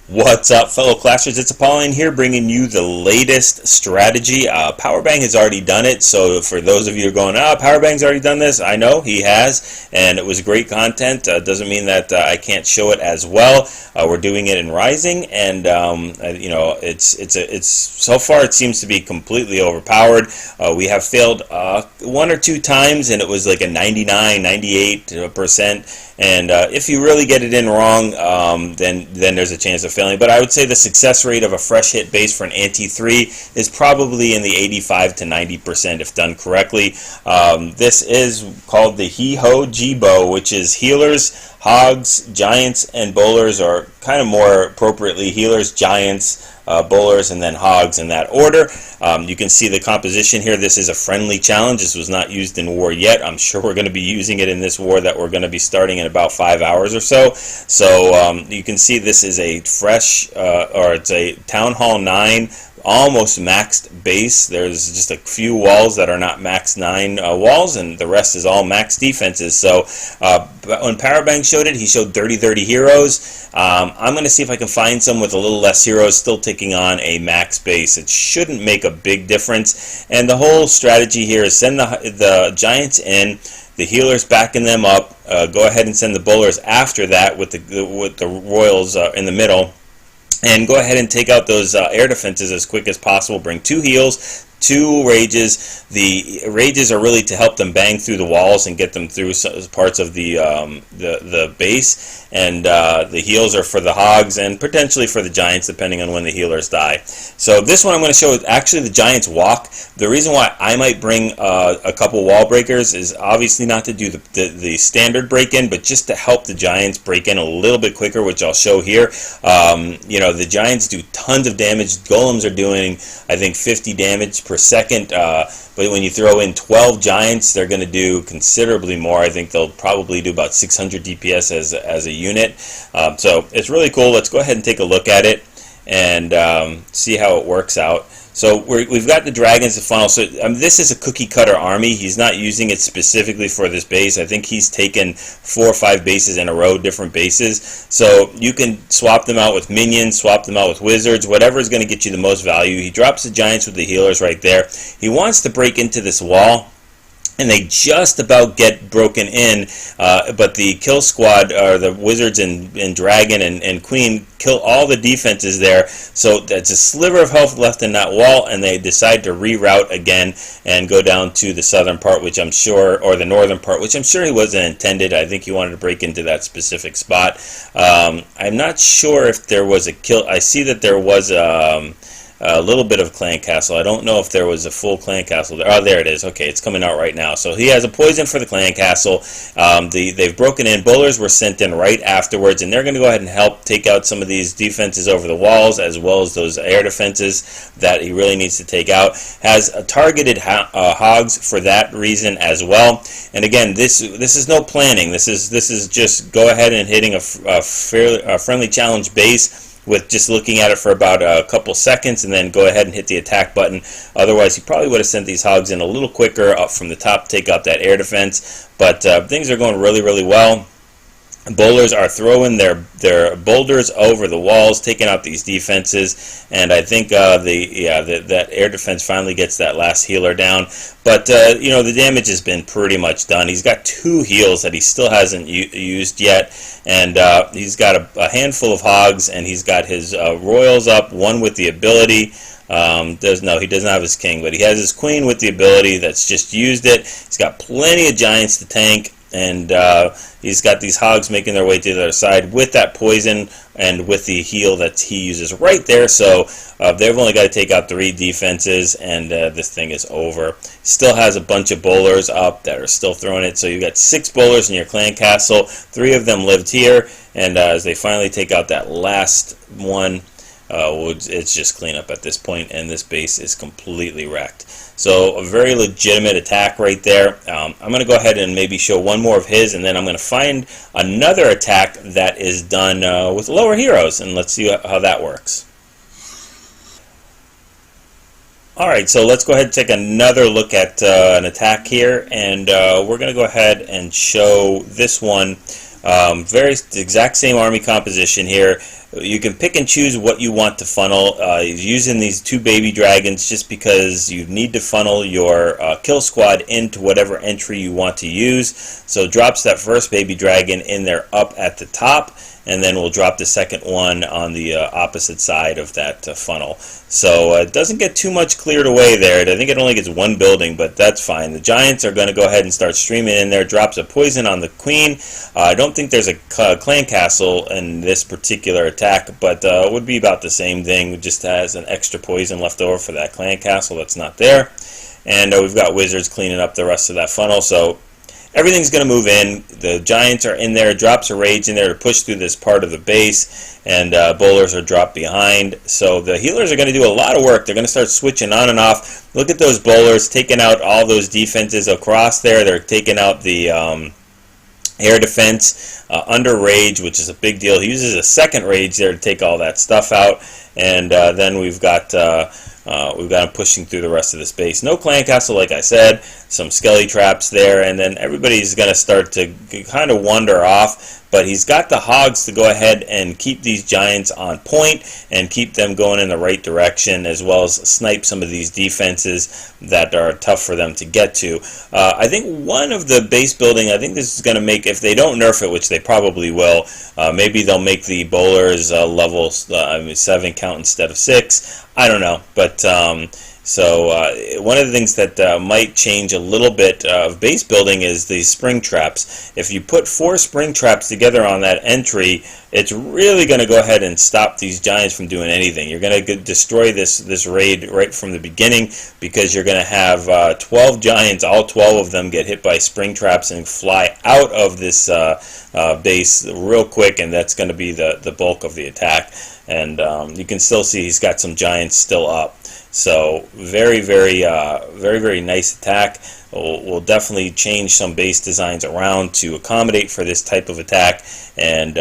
What's up, fellow Clashers? It's Apollyon here, bringing you the latest strategy. Powerbang has already done it, so for those of you who are going, Powerbang's already done this, I know he has, and it was great content. Doesn't mean that I can't show it as well. We're doing it in Rising, and you know, it's so far it seems to be completely overpowered. We have failed one or two times, and it was like a 99, 98%. And if you really get it in wrong, then there's a chance of failing. But I would say the success rate of a fresh hit base for an Ante-3 is probably in the 85 to 90% if done correctly. This is called the HeHoGiBo, which is healers, hogs, giants, and bowlers, or kind of more appropriately healers, giants, bowlers, and then hogs in that order. You can see the composition here. This is a friendly challenge. This was not used in war yet. I'm sure we're going to be using it in this war that we're going to be starting in about 5 hours or so. So you can see this is a fresh, or it's a Town Hall 9, almost maxed base. There's just a few walls that are not max 9 walls, and the rest is all max defenses. So when Powerbang showed it, he showed 30 heroes. I'm going to see if I can find some with a little less heroes still taking on a max base. It shouldn't make a big difference, and the whole strategy here is send the giants in, the healers backing them up, go ahead and send the bowlers after that with the royals in the middle, and go ahead and take out those air defenses as quick as possible. Bring 2 heals, 2 rages. The rages are really to help them bang through the walls and get them through parts of the base, and the heals are for the hogs and potentially for the giants, depending on when the healers die. So this one I'm going to show is actually the giants walk. The reason why I might bring a couple wall breakers is obviously not to do the standard break-in, but just to help the giants break in a little bit quicker, which I'll show here. You know, the giants do tons of damage. Golems are doing, I think, 50 damage per second, but when you throw in 12 giants, they're going to do considerably more. I think they'll probably do about 600 DPS as a unit. So it's really cool. Let's go ahead and take a look at it and see how it works out. So we've got the dragons to funnel. So this is a cookie cutter army. He's not using it specifically for this base. I think he's taken 4 or 5 bases in a row, different bases. So you can swap them out with minions, swap them out with wizards, whatever is going to get you the most value. He drops the giants with the healers right there. He wants to break into this wall, and they just about get broken in, but the kill squad, or the wizards and dragon and queen, kill all the defenses there. So that's a sliver of health left in that wall, and they decide to reroute again and go down to the southern part, which I'm sure, or the northern part, which I'm sure he wasn't intended. I think he wanted to break into that specific spot. I'm not sure if there was a kill. I see that there was a little bit of clan castle. I don't know if there was a full clan castle there. Oh, there it is. Okay, it's coming out right now. So he has a poison for the clan castle. They've broken in. Bowlers were sent in right afterwards, and they're going to go ahead and help take out some of these defenses over the walls, as well as those air defenses that he really needs to take out. Has targeted hogs for that reason as well. And again, this is no planning. This is just go ahead and hitting a friendly challenge base with just looking at it for about a couple seconds, and then go ahead and hit the attack button. Otherwise, he probably would have sent these hogs in a little quicker up from the top, take out that air defense. But things are going really well. Bowlers are throwing their boulders over the walls, taking out these defenses, and I think that air defense finally gets that last healer down. But you know, the damage has been pretty much done. He's got 2 heals that he still hasn't used yet, and he's got a handful of hogs, and he's got his royals up, one with the ability. He doesn't have his king, but he has his queen with the ability that's just used it. He's got plenty of giants to tank, and he's got these hogs making their way to the other side with that poison and with the heal that he uses right there. So they've only got to take out 3 defenses, and this thing is over. Still has a bunch of bowlers up that are still throwing it. So you've got 6 bowlers in your clan castle. 3 of them lived here, and as they finally take out that last one, it's just cleanup at this point, and this base is completely wrecked. So a very legitimate attack right there. I'm going to go ahead and maybe show one more of his, and then I'm going to find another attack that is done with lower heroes, and let's see how that works. Alright, so let's go ahead and take another look at an attack here, and we're going to go ahead and show this one Very exact same army composition here. You can pick and choose what you want to funnel. Using these 2 baby dragons just because you need to funnel your kill squad into whatever entry you want to use. So drops that first baby dragon in there up at the top, and then we'll drop the second one on the opposite side of that funnel. So it doesn't get too much cleared away there. I think it only gets 1 building, but that's fine. The giants are going to go ahead and start streaming in there. Drops a poison on the queen. I don't think there's a clan castle in this particular attack, but it would be about the same thing. It just has an extra poison left over for that clan castle that's not there. And we've got wizards cleaning up the rest of that funnel. So everything's going to move in. The giants are in there. Drops a rage in there to push through this part of the base, and bowlers are dropped behind. So the healers are going to do a lot of work. They're going to start switching on and off. Look at those bowlers taking out all those defenses across there. They're taking out the air defense under rage, which is a big deal. He uses a second rage there to take all that stuff out, and then we've got him pushing through the rest of the space. No clan castle, like I said. Some skelly traps there, and then everybody's going to start to kind of wander off. But he's got the hogs to go ahead and keep these giants on point and keep them going in the right direction, as well as snipe some of these defenses that are tough for them to get to. I think one of the base building, I think this is going to make, if they don't nerf it, which they probably will, maybe they'll make the bowlers level 7 count instead of 6. I don't know, but so one of the things that might change a little bit of base building is the spring traps. If you put 4 spring traps together on that entry, it's really going to go ahead and stop these giants from doing anything. You're going to destroy this raid right from the beginning, because you're going to have 12 giants, all 12 of them get hit by spring traps and fly out of this base real quick, and that's going to be the bulk of the attack. And you can still see he's got some giants still up. So very nice attack. We'll definitely change some base designs around to accommodate for this type of attack, and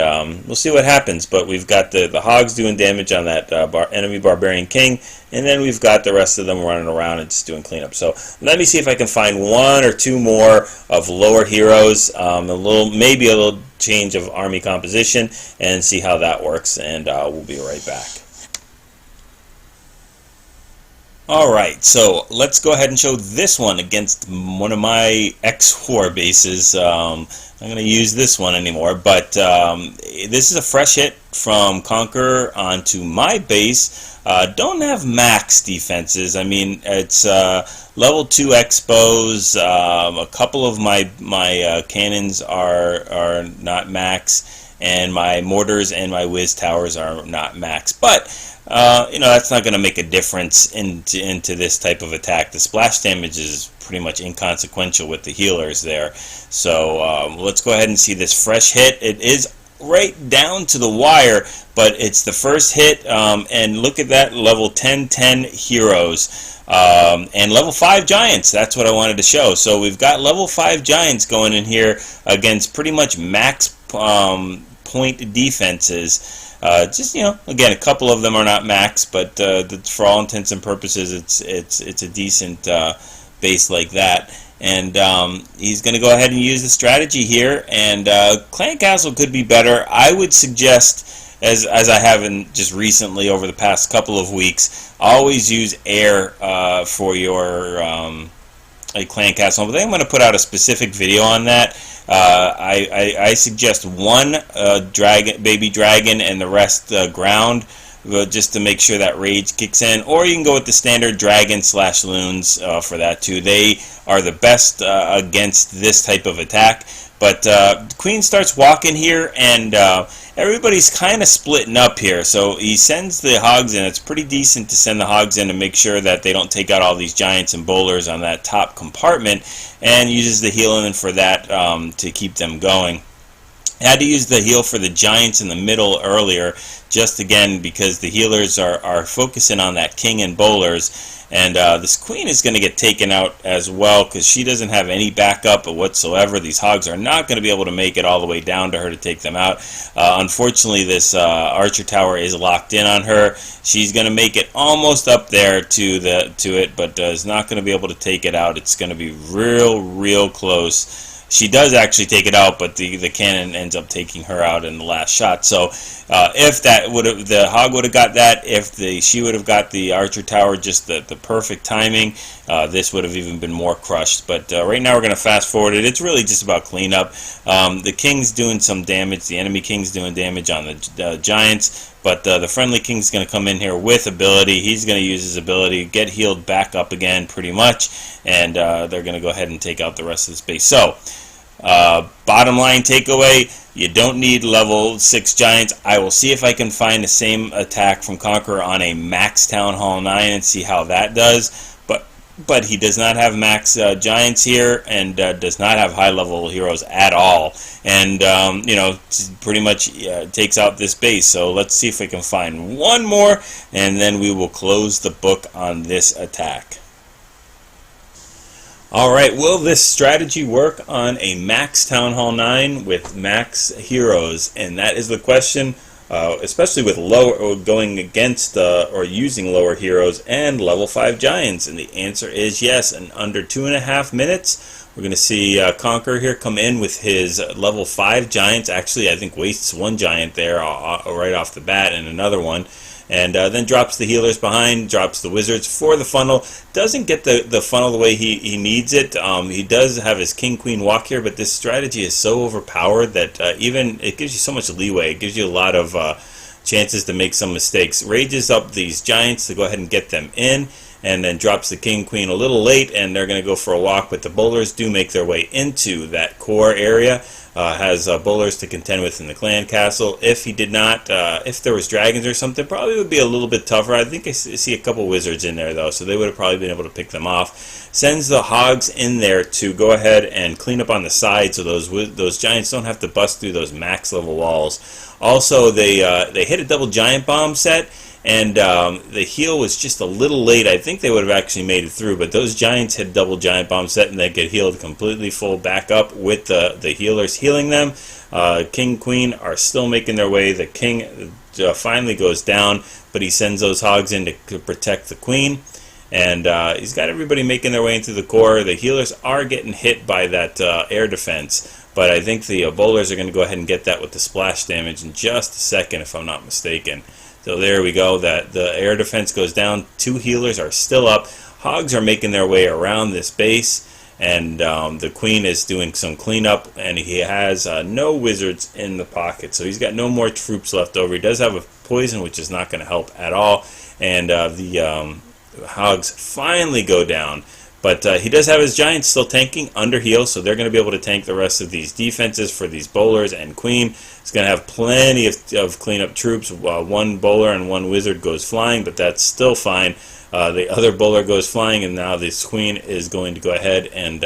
we'll see what happens. But we've got the hogs doing damage on that enemy barbarian king, and then we've got the rest of them running around and just doing cleanup. So let me see if I can find 1 or 2 more of lower heroes, maybe a little change of army composition, and see how that works, and we'll be right back. Alright, so let's go ahead and show this one against one of my X-War bases. I'm going to use this one anymore, but this is a fresh hit from Conqueror onto my base. Don't have max defenses. I mean, it's level 2 Expos. A couple of my cannons are not max, and my mortars and my whiz towers are not max. But that's not going to make a difference into this type of attack. The splash damage is pretty much inconsequential with the healers there. So let's go ahead and see this fresh hit. It is right down to the wire, but it's the first hit, and look at that, level 10 heroes. And level 5 giants. That's what I wanted to show. So we've got level 5 giants going in here against pretty much max point defenses. Just, again, a couple of them are not max, but for all intents and purposes, it's a decent base like that. And he's going to go ahead and use the strategy here. And Clan Castle could be better. I would suggest, as I have just recently over the past couple of weeks, always use air for your Clan Castle. But I think I'm going to put out a specific video on that. I suggest 1 baby dragon and the rest ground, just to make sure that rage kicks in. Or you can go with the standard dragon / loons for that too. They are the best against this type of attack. But the queen starts walking here, and everybody's kind of splitting up here. So he sends the hogs in. It's pretty decent to send the hogs in to make sure that they don't take out all these giants and bowlers on that top compartment, and uses the healing for that to keep them going. I had to use the heal for the giants in the middle earlier, just again because the healers are focusing on that king and bowlers. And this queen is going to get taken out as well, because she doesn't have any backup whatsoever. These hogs are not going to be able to make it all the way down to her to take them out. Unfortunately, this archer tower is locked in on her. She's going to make it almost up there to it, but is not going to be able to take it out. It's going to be real close. she does actually take it out, but the cannon ends up taking her out in the last shot. So if that would have, the hog would have got that, if she would have got the archer tower, just the perfect timing, this would have even been more crushed. But right now we're going to fast forward it. It's really just about cleanup. The king's doing some damage. The enemy king's doing damage on the giants. But the friendly king's going to come in here with ability. He's going to use his ability, get healed back up again pretty much, and they're going to go ahead and take out the rest of the space. So, bottom line takeaway, you don't need level 6 giants. I will see if I can find the same attack from Conqueror on a max Town Hall 9 and see how that does. But he does not have max giants here, and does not have high level heroes at all, and you know, pretty much takes out this base. So let's see if we can find one more, and then we will close the book on this attack. Alright, will this strategy work on a max Town Hall 9 with max heroes? And that is the question. Especially with lower, or going against or using lower heroes and level 5 giants, and the answer is yes. In under 2.5 minutes, we're going to see Conqueror here come in with his level 5 giants. Actually, I think wastes one giant there right off the bat, and another one, and then drops the healers behind, drops the wizards for the funnel. Doesn't get the funnel the way he needs it. He does have his king queen walk here, but this strategy is so overpowered that even it gives you so much leeway. It gives you a lot of chances to make some mistakes. Rages up these giants to go ahead and get them in, and then drops the king queen a little late, and they're going to go for a walk. But the bowlers do make their way into that core area. Has bowlers to contend with in the clan castle. If he did not, if there was dragons or something, probably would be a little bit tougher. I think I see a couple wizards in there though, so they would have probably been able to pick them off. Sends the hogs in there to go ahead and clean up on the side, so those giants don't have to bust through those max level walls. Also, they hit a double giant bomb set, and the heal was just a little late. I think they would have actually made it through, but those giants hit double giant bomb set, and they get healed completely full back up with the healers healing them. King, queen are still making their way. The king finally goes down, but he sends those hogs in to protect the queen. And he's got everybody making their way into the core. The healers are getting hit by that air defense, but I think the bowlers are going to go ahead and get that with the splash damage in just a second, if I'm not mistaken. So there we go. That the air defense goes down. 2 healers are still up. Hogs are making their way around this base, and the queen is doing some cleanup, and he has no wizards in the pocket, so he's got no more troops left over. He does have a poison, which is not going to help at all, and the hogs finally go down. But he does have his giants still tanking under heal, so they're going to be able to tank the rest of these defenses for these bowlers and queen. He's going to have plenty of cleanup troops. One bowler and one wizard goes flying, but that's still fine. The other bowler goes flying, and now this queen is going to go ahead and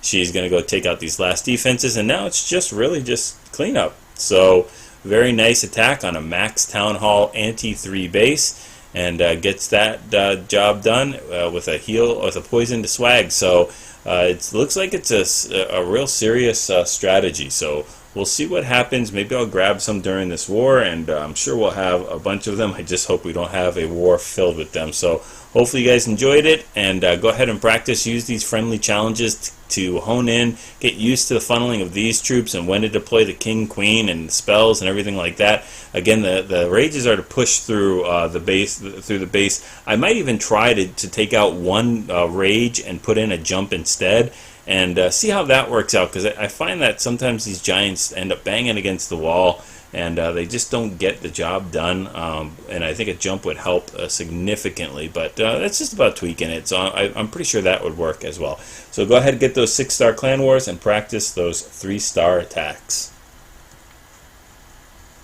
she's going to go take out these last defenses, and now it's just really just cleanup. So very nice attack on a max Town Hall anti-3 base. And gets that job done with a heal, with a poison to swag. So it looks like it's a real serious strategy. So we'll see what happens. Maybe I'll grab some during this war, and I'm sure we'll have a bunch of them. I just hope we don't have a war filled with them. So hopefully you guys enjoyed it, and go ahead and practice. Use these friendly challenges to hone in, get used to the funneling of these troops and when to deploy the king, queen, and spells and everything like that. Again, the rages are to push through the base. I might even try to take out one rage and put in a jump instead, and see how that works out, because I find that sometimes these giants end up banging against the wall, and they just don't get the job done, and I think a jump would help significantly, but that's just about tweaking it, so I'm pretty sure that would work as well. So go ahead and get those 6-star clan wars and practice those 3-star attacks.